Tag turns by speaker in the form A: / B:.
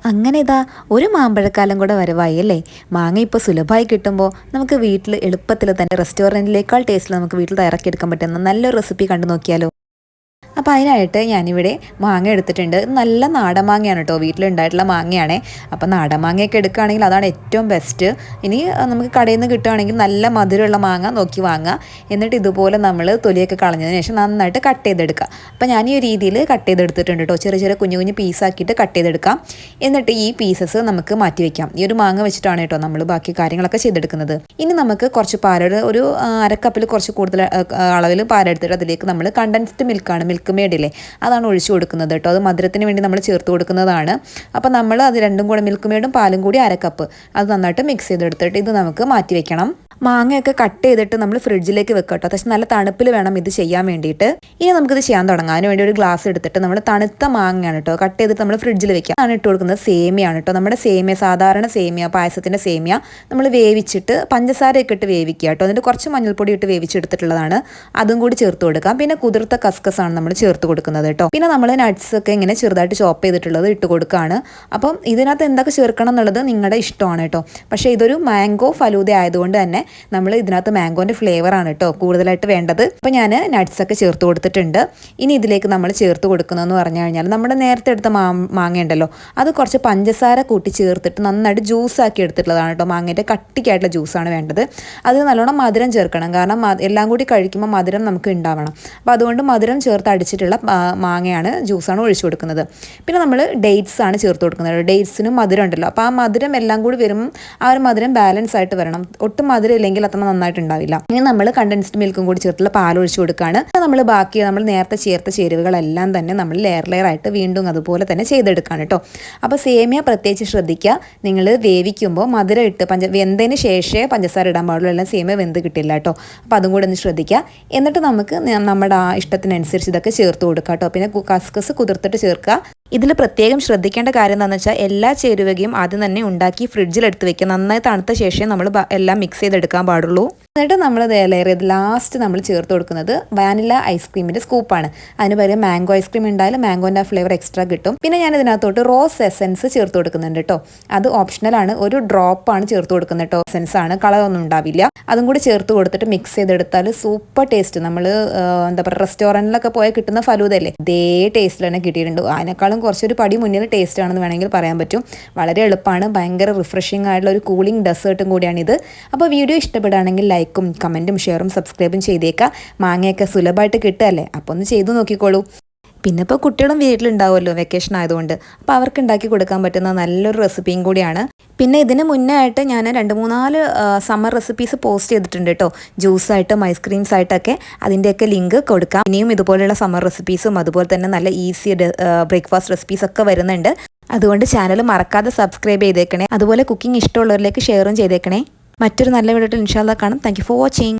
A: അങ്ങനെ ഇതാ ഒരു മാമ്പഴക്കാലം കൂടെ വരവായി അല്ലേ. മാങ്ങ ഇപ്പോൾ സുലഭമായി കിട്ടുമ്പോൾ നമുക്ക് വീട്ടിൽ എളുപ്പത്തിൽ തന്നെ റെസ്റ്റോറൻറ്റിലേക്കാൾ ടേസ്റ്റിൽ നമുക്ക് വീട്ടിൽ തയ്യാറാക്കിയെടുക്കാൻ പറ്റുന്ന നല്ലൊരു റെസിപ്പി കണ്ടു നോക്കിയാലോ. അപ്പോൾ അതിനായിട്ട് ഞാനിവിടെ മാങ്ങ എടുത്തിട്ടുണ്ട്. നല്ല നാടൻ മാങ്ങയാണ് കേട്ടോ, വീട്ടിലുണ്ടായിട്ടുള്ള മാങ്ങയാണേ. അപ്പോൾ നാടൻ മാങ്ങയൊക്കെ എടുക്കുകയാണെങ്കിൽ അതാണ് ഏറ്റവും ബെസ്റ്റ്. ഇനി നമുക്ക് കടയിൽ നിന്ന് കിട്ടുകയാണെങ്കിൽ നല്ല മധുരമുള്ള മാങ്ങ നോക്കി വാങ്ങുക. എന്നിട്ട് ഇതുപോലെ നമ്മൾ തൊലിയൊക്കെ കളഞ്ഞതിന് ശേഷം നന്നായിട്ട് കട്ട് ചെയ്തെടുക്കുക. അപ്പോൾ ഞാൻ ഈ ഒരു രീതിയിൽ കട്ട് ചെയ്തെടുത്തിട്ടുണ്ട് കേട്ടോ. ചെറിയ ചെറിയ കുഞ്ഞു കുഞ്ഞു പീസാക്കിയിട്ട് കട്ട് ചെയ്തെടുക്കാം. എന്നിട്ട് ഈ പീസസ് നമുക്ക് മാറ്റി വയ്ക്കാം. ഈ ഒരു മാങ്ങ വെച്ചിട്ടാണ് കേട്ടോ നമ്മൾ ബാക്കി കാര്യങ്ങളൊക്കെ ചെയ്തെടുക്കുന്നത്. ഇനി നമുക്ക് കുറച്ച് പാലോട് ഒരു അരക്കപ്പിൽ കുറച്ച് കൂടുതൽ അളവിൽ പാലെടുത്തിട്ട് അതിലേക്ക് നമ്മൾ കണ്ടൻസ്ഡ് മിൽക്ക് മേഡില്ലേ, അതാണ് ഒഴിച്ചു കൊടുക്കുന്നത് കേട്ടോ. അത് മധുരത്തിന് വേണ്ടി നമ്മൾ ചേർത്ത് കൊടുക്കുന്നതാണ്. അപ്പോൾ നമ്മൾ അത് രണ്ടും കൂടെ മിൽക്ക് മേഡും പാലും കൂടി അരക്കപ്പ് അത് നന്നായിട്ട് മിക്സ് ചെയ്തെടുത്തിട്ട് ഇത് നമുക്ക് മാറ്റി വെക്കണം. മാങ്ങയൊക്കെ കട്ട് ചെയ്തിട്ട് നമ്മൾ ഫ്രിഡ്ജിലേക്ക് വെക്കാം കേട്ടോ. അത്യാവശ്യം നല്ല തണുപ്പിൽ വേണം ഇത് ചെയ്യാൻ വേണ്ടിയിട്ട്. ഇനി നമുക്കിത് ചെയ്യാൻ തുടങ്ങാം. അതിന് വേണ്ടി ഒരു ഗ്ലാസ് എടുത്തിട്ട് നമ്മൾ തണുത്ത മാങ്ങയാണ് കേട്ടോ കട്ട് ചെയ്തിട്ട് നമ്മൾ ഫ്രിഡ്ജിൽ വെക്കാം. ആണ് ഇട്ട് കൊടുക്കുന്നത് സേമിയാണ് കേട്ടോ. നമ്മുടെ സേമിയ, സാധാരണ സേമിയ, പായസത്തിൻ്റെ സേമിയ നമ്മൾ വേവിച്ചിട്ട് പഞ്ചസാരയൊക്കെ ഇട്ട് വേവിക്കുക കേട്ടോ. എന്നിട്ട് കുറച്ച് മഞ്ഞൾപ്പൊടി ഇട്ട് വേവിച്ചെടുത്തിട്ടുള്ളതാണ്. അതും കൂടി ചേർത്ത് കൊടുക്കാം. പിന്നെ കുതിർത്ത കസ്കസാണ് നമ്മൾ ചേർത്ത് കൊടുക്കുന്നത് കേട്ടോ. പിന്നെ നമ്മൾ നട്ട്സ് ഒക്കെ ഇങ്ങനെ ചെറുതായിട്ട് ചോപ്പ് ചെയ്തിട്ടുള്ളത് ഇട്ട് കൊടുക്കുകയാണ്. അപ്പം ഇതിനകത്ത് എന്തൊക്കെ ചേർക്കണം എന്നുള്ളത് നിങ്ങളുടെ ഇഷ്ടമാണ് കേട്ടോ. പക്ഷേ ഇതൊരു മാംഗോ ഫലൂദ ആയതുകൊണ്ട് തന്നെ നമ്മൾ ഇതിനകത്ത് മാംഗോൻ്റെ ഫ്ലേവറാണ് കേട്ടോ കൂടുതലായിട്ട് വേണ്ടത്. അപ്പോൾ ഞാൻ നട്ട്സൊക്കെ ചേർത്ത് കൊടുത്തിട്ടുണ്ട്. ഇനി ഇതിലേക്ക് നമ്മൾ ചേർത്ത് കൊടുക്കുന്നതെന്ന് പറഞ്ഞു കഴിഞ്ഞാൽ നമ്മുടെ നേരത്തെ എടുത്ത മാങ്ങ ഉണ്ടല്ലോ, അത് കുറച്ച് പഞ്ചസാര കൂട്ടി ചേർത്തിട്ട് നന്നായിട്ട് ജ്യൂസാക്കി എടുത്തിട്ടുള്ളതാണ് കേട്ടോ. മാങ്ങേൻ്റെ കട്ടിക്കായിട്ടുള്ള ജ്യൂസാണ് വേണ്ടത്. അത് നല്ലോണം മധുരം ചേർക്കണം, കാരണം എല്ലാം കൂടി കഴിക്കുമ്പോൾ മധുരം നമുക്ക് ഉണ്ടാവണം. അപ്പോൾ അതുകൊണ്ട് മധുരം ചേർത്ത് അടിച്ചിട്ടുള്ള മാങ്ങയാണ്, ജ്യൂസാണ് ഒഴിച്ചു കൊടുക്കുന്നത്. പിന്നെ നമ്മൾ ഡേറ്റ്സ് ആണ് ചേർത്ത് കൊടുക്കുന്നത്. ഡേറ്റ്സിനും മധുരം ഉണ്ടല്ലോ, അപ്പോൾ ആ മധുരം എല്ലാം കൂടി വരുമ്പോൾ ആ ഒരു മധുരം ബാലൻസ് ആയിട്ട് വരണം. ഒട്ടും മധുരം ഇല്ലെങ്കിൽ അത്ര നന്നായിട്ട് ഉണ്ടാവില്ല. ഇനി നമ്മൾ കണ്ടൻസ്ഡ് മിൽക്കും കൂടി ചേർത്തുള്ള പാൽ ഒഴിച്ചു കൊടുക്കുകയാണ്. നമ്മൾ ബാക്കി നമ്മൾ നേരത്തെ ചേർത്ത ചേരുവകളെല്ലാം തന്നെ നമ്മൾ ലെയർ ആയിട്ട് വീണ്ടും അതുപോലെ തന്നെ ചെയ്തെടുക്കുകയാണ് കേട്ടോ. അപ്പോൾ സേമിയ പ്രത്യേകിച്ച് ശ്രദ്ധിക്കുക, നിങ്ങൾ വേവിക്കുമ്പോൾ മധുരം ഇട്ട് വെന്തതിന് ശേഷമേ പഞ്ചസാര ഇടാൻ പാടുള്ളൂ, എല്ലാം സേമിയ വെന്ത് കിട്ടില്ല കേട്ടോ. അപ്പോൾ അതും കൂടെ ഒന്ന് ശ്രദ്ധിക്കുക. എന്നിട്ട് നമുക്ക് നമ്മുടെ ആ ഇഷ്ടത്തിനനുസരിച്ച് ഇതൊക്കെ ചേർത്ത് കൊടുക്കുക കേട്ടോ. പിന്നെ കസ്കസ് കുതിർത്തിട്ട് ചേർക്കുക. ഇതിൽ പ്രത്യേകം ശ്രദ്ധിക്കേണ്ട കാര്യം എന്താണെന്ന് വെച്ചാൽ എല്ലാ ചേരുവകയും ആദ്യം തന്നെ ഉണ്ടാക്കി ഫ്രിഡ്ജിൽ എടുത്ത് വെക്കുക. നന്നായി തണുത്ത ശേഷം നമ്മൾ എല്ലാം മിക്സ് ചെയ്തെടുക്കാൻ പാടുള്ളൂ. എന്നിട്ട് നമ്മൾ ലെയർ ചെയ്ത് ലാസ്റ്റ് നമ്മൾ ചേർത്ത് കൊടുക്കുന്നത് വാനില ഐസ്ക്രീമിൻ്റെ സ്കൂപ്പാണ്. അതിന് പകരം മാംഗോ ഐസ്ക്രീം ഉണ്ടായാലും മാംഗോൻ്റെ ആ ഫ്ലേവർ എക്സ്ട്രാ കിട്ടും. പിന്നെ ഞാൻ ഇതിനകത്തോട്ട് റോസ് എസെൻസ് ചേർത്ത് കൊടുക്കുന്നുണ്ട് കേട്ടോ. അത് ഓപ്ഷണലാണ്, ഒരു ഡ്രോപ്പാണ് ചേർത്ത് കൊടുക്കുന്നത് കേട്ടോ. എസെൻസ് ആണ്, കളറൊന്നും ഉണ്ടാവില്ല. അതും കൂടി ചേർത്ത് കൊടുത്തിട്ട് മിക്സ് ചെയ്തെടുത്താൽ സൂപ്പർ ടേസ്റ്റ്. നമ്മൾ എന്താ പറയുക, റെസ്റ്റോറൻറ്റിലൊക്കെ പോയാൽ കിട്ടുന്ന ഫലൂദല്ലേ, ഇതേ ടേസ്റ്റിൽ തന്നെ കിട്ടിയിട്ടുണ്ട്. അതിനേക്കാളും കുറച്ചൊരു പടി മുന്നിൽ ടേസ്റ്റ് ആണെന്ന് വേണമെങ്കിൽ പറയാൻ പറ്റും. വളരെ എളുപ്പമാണ്, ഭയങ്കര റിഫ്രഷിംഗ് ആയിട്ടുള്ള ഒരു കൂളിംഗ് ഡെസേർട്ടും കൂടിയാണിത്. അപ്പോൾ വീഡിയോ ഇഷ്ടപ്പെടുകയാണെങ്കിൽ ലൈക്കും കമൻറ്റും ഷെയറും സബ്സ്ക്രൈബും ചെയ്തേക്കാം. മാങ്ങയൊക്കെ സുലഭമായിട്ട് കിട്ടുമല്ലേ, അപ്പോൾ ഒന്ന് ചെയ്തു നോക്കിക്കോളൂ. പിന്നെ ഇപ്പോൾ കുട്ടികളും വീട്ടിലുണ്ടാവുമല്ലോ വെക്കേഷൻ ആയതുകൊണ്ട്, അപ്പോൾ അവർക്ക് ഉണ്ടാക്കി കൊടുക്കാൻ പറ്റുന്ന നല്ലൊരു റെസിപ്പിയും കൂടിയാണ്. പിന്നെ ഇതിന് മുന്നേ ആയിട്ട് ഞാൻ 2-3 സമ്മർ റെസിപ്പീസ് പോസ്റ്റ് ചെയ്തിട്ടുണ്ട് കേട്ടോ. ജ്യൂസായിട്ടും ഐസ്ക്രീംസ് ആയിട്ടൊക്കെ, അതിൻ്റെയൊക്കെ ലിങ്ക് കൊടുക്കാം. ഇനിയും ഇതുപോലെയുള്ള സമ്മർ റെസിപ്പീസും അതുപോലെ തന്നെ നല്ല ഈസി ബ്രേക്ക്ഫാസ്റ്റ് റെസിപ്പീസൊക്കെ വരുന്നുണ്ട്. അതുകൊണ്ട് ചാനൽ മറക്കാതെ സബ്സ്ക്രൈബ് ചെയ്തേക്കണേ. അതുപോലെ കുക്കിംഗ് ഇഷ്ടമുള്ളവരിലേക്ക് ഷെയറും ചെയ്തേക്കണേ. മറ്റൊരു നല്ല വീഡിയോയിൽ ഇൻഷാ അല്ലാഹ് കാണാം. Thank you for watching.